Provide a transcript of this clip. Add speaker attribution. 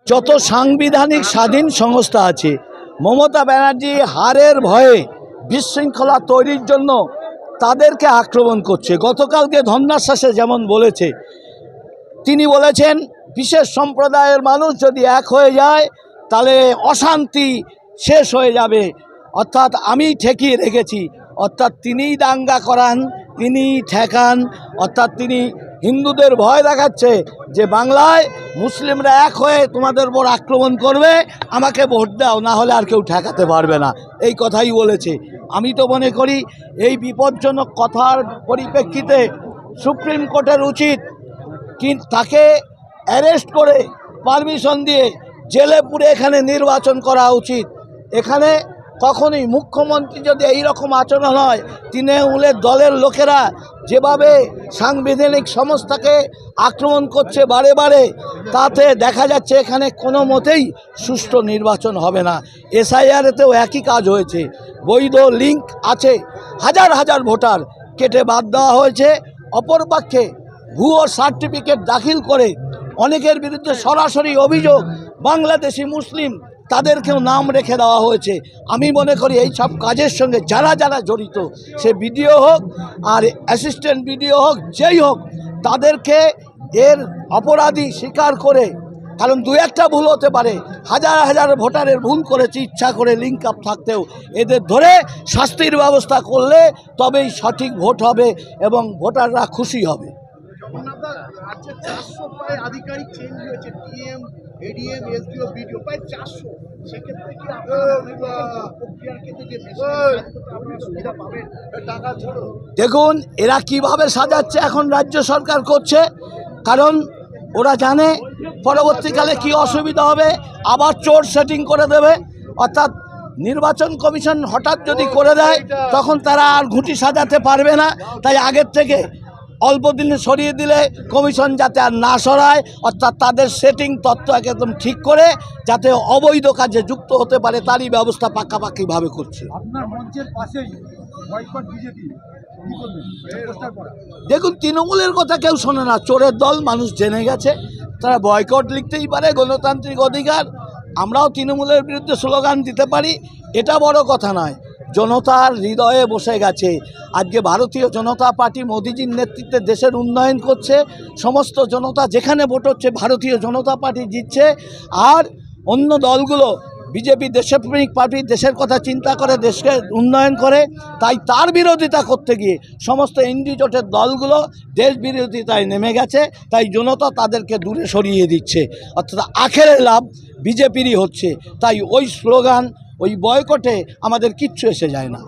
Speaker 1: যত সাংবিধানিক স্বাধীন সংস্থা আছে মমতা ব্যানার্জি হারের ভয়ে বিশৃঙ্খলা তৈরির জন্য তাদেরকে আক্রমণ করছে। গতকালকে ধন্যাশ্বাসে যেমন বলেছে, তিনি বলেছেন বিশেষ সম্প্রদায়ের মানুষ যদি এক হয়ে যায় তাহলে অশান্তি শেষ হয়ে যাবে, অর্থাৎ আমি ঠেকিয়ে রেখেছি, অর্থাৎ তিনিই দাঙ্গা করান, তিনিই ঠেকান, অর্থাৎ তিনি হিন্দুদের ভয় দেখাচ্ছে যে বাংলায় মুসলিমরা এক হয়ে তোমাদের উপর আক্রমণ করবে, আমাকে ভোট দাও, না হলে আর কেউ ঠেকাতে পারবে না, এই কথাই বলেছে। আমি তো মনে করি এই বিপজ্জনক কথার পরিপ্রেক্ষিতে সুপ্রিম কোর্টের উচিত তাকে অ্যারেস্ট করে পারমিশন দিয়ে জেলে পুরে এখানে নির্বাচন করা উচিত। এখানে কখনই মুখ্যমন্ত্রী যদি এই রকম আচরণ হয়, তৃণমূলের দলের লোকেরা যেভাবে সাংবিধানিক সংস্থাকে আক্রমণ করছে বারে বারে, তাতে দেখা যাচ্ছে এখানে কোনো মতেই সুষ্ঠু নির্বাচন হবে না। এসআইআরেতেও একই কাজ হয়েছে, বৈধ লিঙ্ক আছে, হাজার হাজার ভোটার কেটে বাদ দেওয়া হয়েছে। অপরপক্ষে ভুয়ো সার্টিফিকেট দাখিল করে অনেকের বিরুদ্ধে সরাসরি অভিযোগ বাংলাদেশি মুসলিম, তাদেরকেও নাম রেখে দেওয়া হয়েছে। আমি মনে করি এই সব কাজের সঙ্গে যারা যারা জড়িত, সে বিডিও হোক আর অ্যাসিস্ট্যান্ট বিডিও হোক, যেই হোক, তাদেরকে এর অপরাধী স্বীকার করে, কারণ দু একটা ভুল হতে পারে, হাজার হাজার ভোটারের ভুল করেছে ইচ্ছা করে লিঙ্ক আপ থাকতেও, এদের ধরে শাস্তির ব্যবস্থা করলে তবেই সঠিক ভোট হবে এবং ভোটাররা খুশি হবে।
Speaker 2: আধিকারিক চেঞ্জ হয়েছে, ডিএম, এডিএম, এসডিও, বিডিও প্রায় 400। সেক্ষেত্রে কি
Speaker 1: দেখুন এরা কিভাবে সাজাচ্ছে এখন রাজ্য সরকার করছে, কারণ ওরা জানে পরবর্তীকালে কি অসুবিধা হবে, আবার চোর সেটিং করে দেবে। অর্থাৎ নির্বাচন কমিশন হঠাৎ যদি করে দেয় তখন তারা আর ঘুঁটি সাজাতে পারবে না, তাই আগের থেকে অল্প দিনে সরিয়ে দিলে কমিশন যাতে আর না সরায়, অর্থাৎ তাদের সেটিং তত্ত্ব একদম ঠিক করে যাতে অবৈধ কাজে যুক্ত হতে পারে তারই ব্যবস্থা পাকাপাকিভাবে করছে।
Speaker 2: আপনার মঞ্চের পাশেই বয়কট বিজেপি,
Speaker 1: দেখুন তৃণমূলের কথা কেউ শোনে না, চোরের দল, মানুষ জেনে গেছে, তারা বয়কট লিখতেই পারে, গণতান্ত্রিক অধিকার। আমরাও তৃণমূলের বিরুদ্ধে স্লোগান দিতে পারি, এটা বড় কথা নয়। জনতার হৃদয়ে বসে গেছে। আজকে ভারতীয় জনতা পার্টি মোদিজির নেতৃত্বে দেশের উন্নয়ন করছে, সমস্ত জনতা যেখানে ভোট হচ্ছে ভারতীয় জনতা পার্টি জিতছে। আর অন্য দলগুলো, বিজেপি দেশপ্রেমিক পার্টি, দেশের কথা চিন্তা করে, দেশকে উন্নয়ন করে, তাই তার বিরোধিতা করতে গিয়ে সমস্ত ইন্ডি জোটের দলগুলো দেশ বিরোধিতায় নেমে গেছে, তাই জনতা তাদেরকে দূরে সরিয়ে দিচ্ছে, অর্থাৎ আখেরে লাভ বিজেপিরই হচ্ছে। তাই ওই স্লোগান, ওই বয়কটে আমাদের কিচ্ছু এসে যায় না।